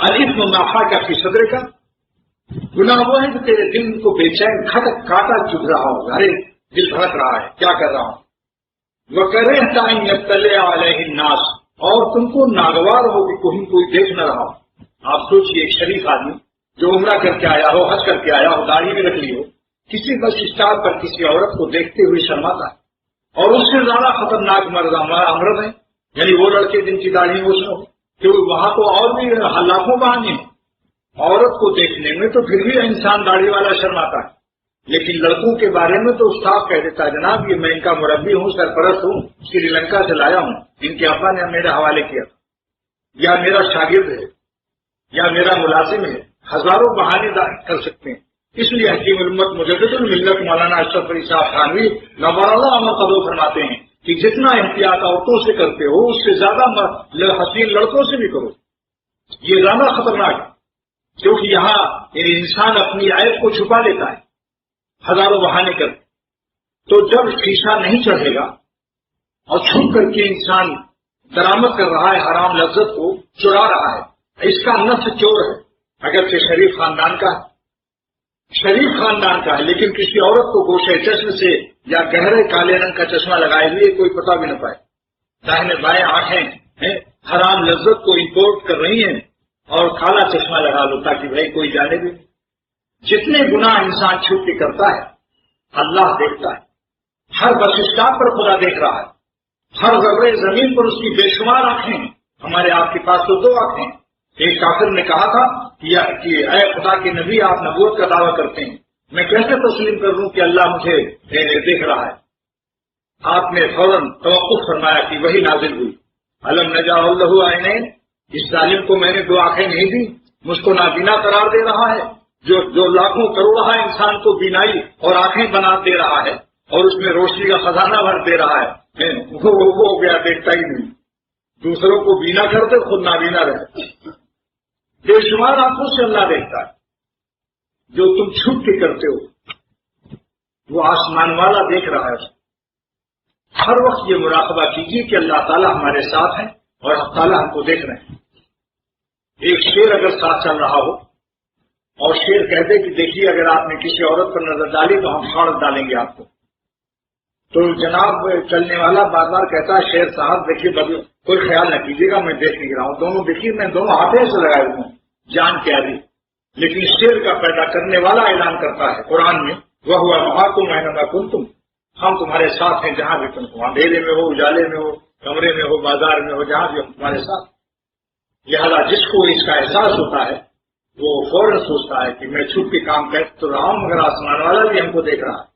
الاثم ما حاک فی صدر کا، گناہ وہ ہے کہ تیرے دل کو بے چین کاٹا چبھ رہا ہو، ارے دل دھڑک رہا ہے کیا کر رہا ہوں. وَكَرِهْتَ أَن يَطَّلِعَ عَلَيْهِ النَّاسُ، اور تم کو ناگوار ہو کہ کوئی دیکھ نہ رہا ہو. آپ سوچئے ایک شریف آدمی جو عمرہ کر کے آیا ہو، حج کر کے آیا ہو، داڑھی بھی رکھ لی ہو، کسی بس اسٹاپ پر کسی عورت کو دیکھتے ہوئے شرماتا ہے. اور اس سے زیادہ خطرناک امرض ہے، یعنی وہ لڑکے جن کی داڑھی وہ ہو، کہ وہاں تو اور بھی لاکھوں بہانے ہیں عورت کو دیکھنے میں، تو پھر بھی انسان داڑھی والا شرماتا ہے. لیکن لڑکوں کے بارے میں تو اسٹاف کہہ دیتا ہے جناب یہ میں ان کا مربی ہوں، سرپرست ہوں، سری لنکا سے لایا ہوں، ان کے ابا نے میرے حوالے کیا، یا میرا شاگرد ہے، یا میرا ملازم ہے. ہزاروں بہانے کر سکتے ہیں. اس لیے حکیم الامت مجدد الملت مولانا اشرف علی صاحب تھانوی نور اللہ عمر قدو فرماتے ہیں کہ جتنا احتیاط عورتوں سے کرتے ہو اس سے زیادہ حسین لڑکوں سے بھی کرو. یہ زیادہ خطرناک ہے کیونکہ یہاں انسان اپنی عیب کو چھپا لیتا ہے ہزاروں بہانے کر. تو جب شیشہ نہیں چڑھے گا اور چھپ کر کے انسان درآمد کر رہا ہے حرام لذت کو، چرا رہا ہے، اس کا نفس چور ہے، اگرچہ شریف خاندان کا ہے، شریف خاندان کا ہے، لیکن کسی عورت کو گوشے چشم سے یا گہرے کالے رنگ کا چشمہ لگائے ہوئے کوئی پتہ بھی نہ پائے. داہنے بائیں آنکھیں حرام لذت کو امپورٹ کر رہی ہیں اور کالا چشمہ لگا لو تاکہ بھائی کوئی جانے بھی نہیں. جتنے گناہ انسان چھپ کے کرتا ہے اللہ دیکھتا ہے. ہر بس اسٹاپ پر خدا دیکھ رہا ہے، ہر ذرے زمین پر اس کی بے شمار آنکھیں ہیں. ہمارے آپ کے پاس تو دو آنکھیں ہیں. ایک کافر نے کہا تھا کہ اے خدا کے نبی آپ نبوت کا دعویٰ کرتے ہیں، میں کیسے تسلیم کر لوں کہ اللہ مجھے دیکھ رہا ہے. آپ نے فوراً توقف فرمایا کہ وہی نازل ہوئی، الم نجعل لہ عینین، اس ظالم کو میں نے دو آنکھیں نہیں دی، مجھ کو نابینا قرار دے رہا ہے، جو لاکھوں کروڑوں انسان کو بینائی اور آنکھیں بنا دے رہا ہے اور اس میں روشنی کا خزانہ بھر دے رہا ہے. وہ ہو گیا دیکھتا ہی نہیں، دوسروں کو بینا کرتے خود نابینا رہے. بے شمار آنکھوں سے اللہ دیکھتا ہے. جو تم چھپ کے کرتے ہو وہ آسمان والا دیکھ رہا ہے. ہر وقت یہ مراقبہ کیجیے کہ اللہ تعالیٰ ہمارے ساتھ ہیں اور اللہ تعالیٰ ہم کو دیکھ رہے ہیں. ایک شیر اگر ساتھ چل رہا ہو اور شیر کہتے کہ دیکھیے اگر آپ نے کسی عورت پر نظر ڈالی تو ہم پھاڑ ڈالیں گے آپ کو، تو جناب چلنے والا بار بار کہتا ہے شیر صاحب دیکھیے کوئی خیال نہ کیجیے گا میں دیکھ نہیں رہا ہوں، دونوں دیکھیے میں دونوں ہاتھوں سے لگائے ہوئے ہوں جان کے عادی. لیکن شیر کا پیدا کرنے والا اعلان کرتا ہے قرآن میں وَهُوَ مَعَكُمْ أَيْنَمَا كُنتُمْ، ہم تمہارے ساتھ ہیں جہاں بھی تم ہو، اندھیرے میں ہو، اجالے میں ہو، کمرے میں ہو، بازار میں ہو، جہاں بھی ہم تمہارے ساتھ. لہذا جس کو اس کا احساس ہوتا ہے وہ فوراً سوچتا ہے کہ میں چھپ کے کام کر تو رہا ہوں مگر آسمان والا بھی ہم کو دیکھ رہا ہے.